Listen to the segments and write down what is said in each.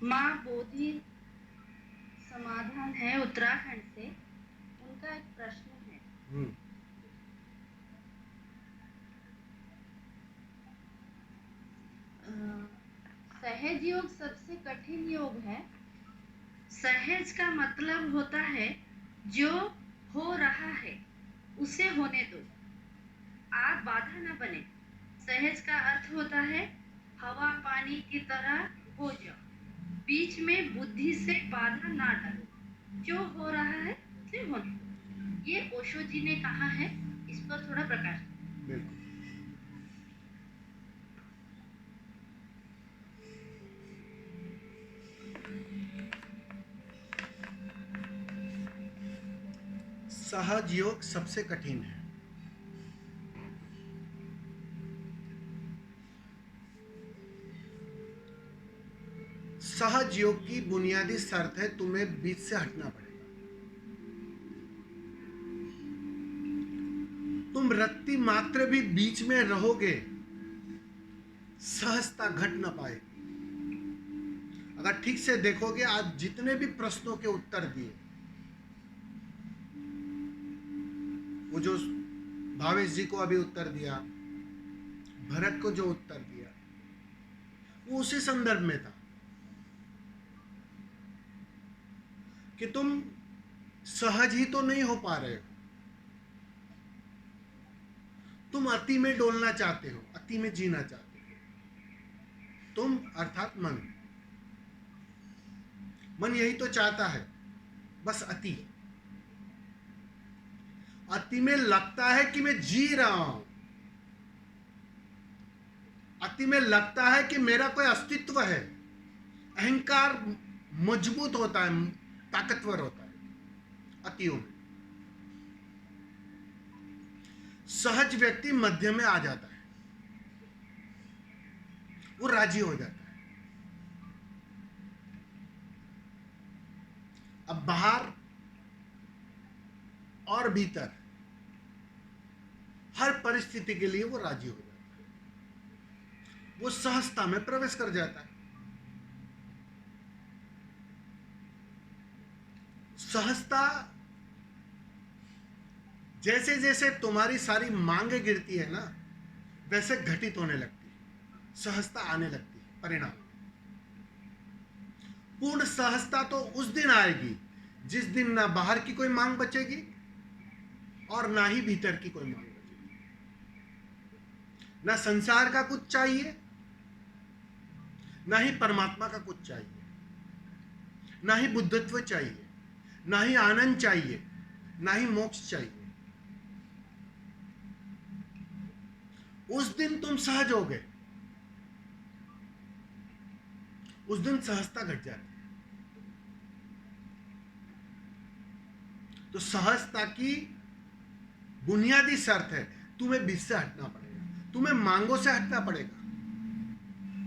माँ बोधि समाधान है उत्तराखंड से, उनका एक प्रश्न है। सहज योग सबसे कठिन योग है। सहज का मतलब होता है जो हो रहा है उसे होने दो, आप बाधा न बने। सहज का अर्थ होता है हवा पानी की तरह हो जाओ, बीच में बुद्धि से बाधा ना डालो, जो हो रहा है उसे होने दो। ये ओशो जी ने कहा है, इस पर थोड़ा प्रकाश। बिल्कुल। सहज योग सबसे कठिन है। सहज योग की बुनियादी शर्त है तुम्हें बीच से हटना पड़ेगा। तुम रत्ती मात्र भी बीच में रहोगे, सहजता घट ना पाएगी। अगर ठीक से देखोगे, आज जितने भी प्रश्नों के उत्तर दिए, वो जो भावेश जी को अभी उत्तर दिया, भरत को जो उत्तर दिया, वो उसी संदर्भ में था कि तुम सहज ही तो नहीं हो पा रहे हो, तुम अति में डोलना चाहते हो, अति में जीना चाहते हो। तुम अर्थात मन यही तो चाहता है, बस अति। अति में लगता है कि मैं जी रहा हूं, अति में लगता है कि मेरा कोई अस्तित्व है। अहंकार मजबूत होता है, ताकतवर होता है अतियों में। सहज व्यक्ति मध्य में आ जाता है, वो राजी हो जाता है। अब बाहर और भीतर हर परिस्थिति के लिए वो राजी हो जाता है, वो सहजता में प्रवेश कर जाता है। सहजता जैसे जैसे तुम्हारी सारी मांगे गिरती है ना, वैसे घटित होने लगती है, सहजता आने लगती है। परिणाम पूर्ण सहजता तो उस दिन आएगी जिस दिन ना बाहर की कोई मांग बचेगी और ना ही भीतर की कोई मांग बचेगी। ना संसार का कुछ चाहिए, ना ही परमात्मा का कुछ चाहिए, ना ही बुद्धत्व चाहिए, ना ही आनंद चाहिए, ना ही मोक्ष चाहिए। उस दिन तुम सहज हो गए, उस दिन सहजता घट जाती है। तो सहजता की बुनियादी शर्त है तुम्हें बीच से हटना पड़ेगा, तुम्हें मांगों से हटना पड़ेगा,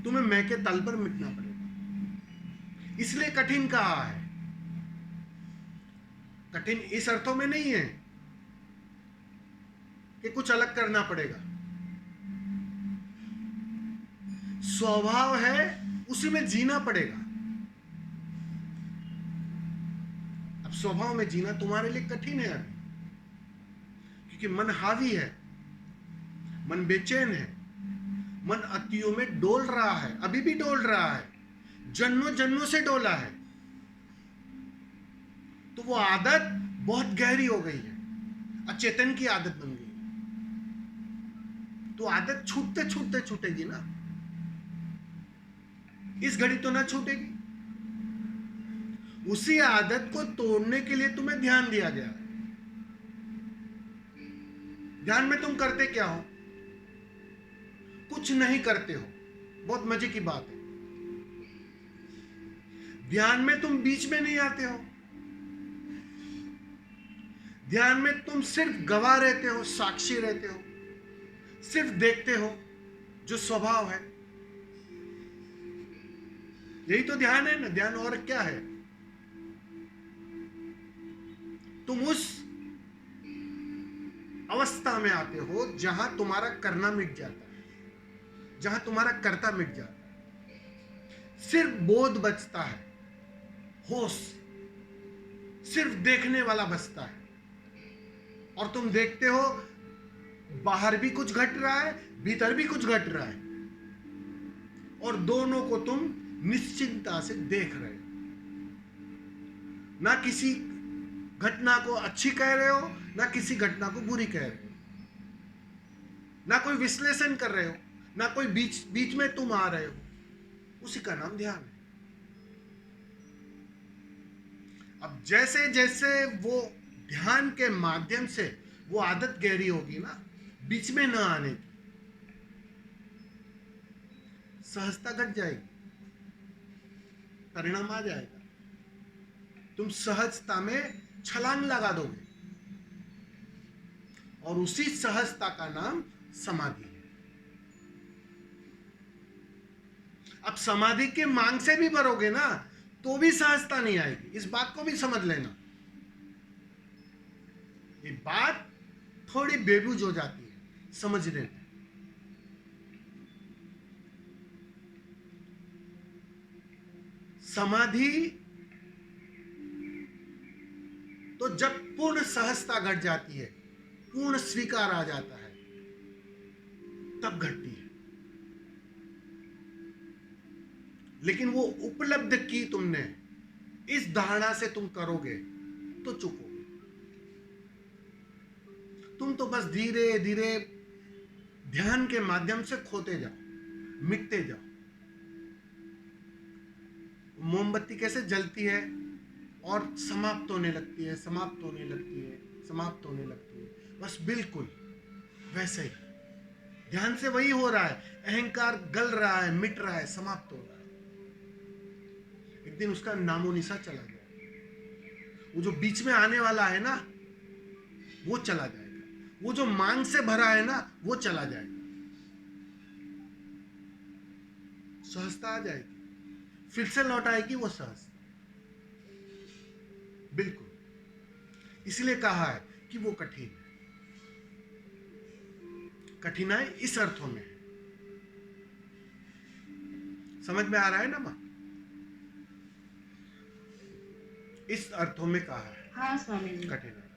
तुम्हें मैं के तल पर मिटना पड़ेगा। इसलिए कठिन कहा है। कठिन इस अर्थों में नहीं है कि कुछ अलग करना पड़ेगा, स्वभाव है उसी में जीना पड़ेगा। अब स्वभाव में जीना तुम्हारे लिए कठिन है अभी, क्योंकि मन हावी है, मन बेचैन है, मन अतियों में डोल रहा है, अभी भी डोल रहा है, जन्मों जन्मों से डोला है। तो वो आदत बहुत गहरी हो गई है, अचेतन की आदत बन गई। तो आदत छूटते छूटते छूटेगी ना, इस घड़ी तो ना छूटेगी। उसी आदत को तोड़ने के लिए तुम्हें ध्यान दिया गया है। ध्यान में तुम करते क्या हो? कुछ नहीं करते हो। बहुत मजे की बात है, ध्यान में तुम बीच में नहीं आते हो। ध्यान में तुम सिर्फ गवाह रहते हो, साक्षी रहते हो, सिर्फ देखते हो जो स्वभाव है। यही तो ध्यान है ना, ध्यान और क्या है? तुम उस अवस्था में आते हो जहां तुम्हारा करना मिट जाता है, जहां तुम्हारा कर्ता मिट जाता है, सिर्फ बोध बचता है, होश, सिर्फ देखने वाला बचता है। और तुम देखते हो बाहर भी कुछ घट रहा है, भीतर भी कुछ घट रहा है, और दोनों को तुम निश्चिंतता से देख रहे हो। ना किसी घटना को अच्छी कह रहे हो, ना किसी घटना को बुरी कह रहे हो, ना कोई विश्लेषण कर रहे हो, ना कोई बीच बीच में तुम आ रहे हो। उसी का नाम ध्यान है। अब जैसे जैसे वो ध्यान के माध्यम से वो आदत गहरी होगी ना, बीच में न आने की, सहजता घट जाएगी, परिणाम आ जाएगा। तुम सहजता में छलांग लगा दोगे, और उसी सहजता का नाम समाधि है। अब समाधि के मांग से भी भरोगे ना, तो भी सहजता नहीं आएगी। इस बात को भी समझ लेना। ये बात थोड़ी बेबूझ हो जाती है समझने में। समाधि तो जब पूर्ण सहजता घट जाती है, पूर्ण स्वीकार आ जाता है, तब घटती है। लेकिन वो उपलब्ध की तुमने, इस धारणा से तुम करोगे तो चुकोगे। तुम तो बस धीरे धीरे ध्यान के माध्यम से खोते जाओ, मिटते जाओ। मोमबत्ती कैसे जलती है और समाप्त होने लगती है, समाप्त होने लगती है, समाप्त होने लगती है, बस बिल्कुल वैसे ही ध्यान से वही हो रहा है। अहंकार गल रहा है, मिट रहा है, समाप्त हो रहा है। एक दिन उसका नामो निशा चला गया। वो जो बीच में आने वाला है ना, वो चला जाएगा। वो जो मांग से भरा है ना, वो चला जाएगा। सहजता आ जाएगी, फिर से लौट आएगी वो सहजता। बिल्कुल। इसलिए कहा है कि वो कठिन है। कठिनाई इस अर्थों में है। समझ में आ रहा है ना मां? इस अर्थों में कहा है हाँ स्वामी जी। कठिनाई।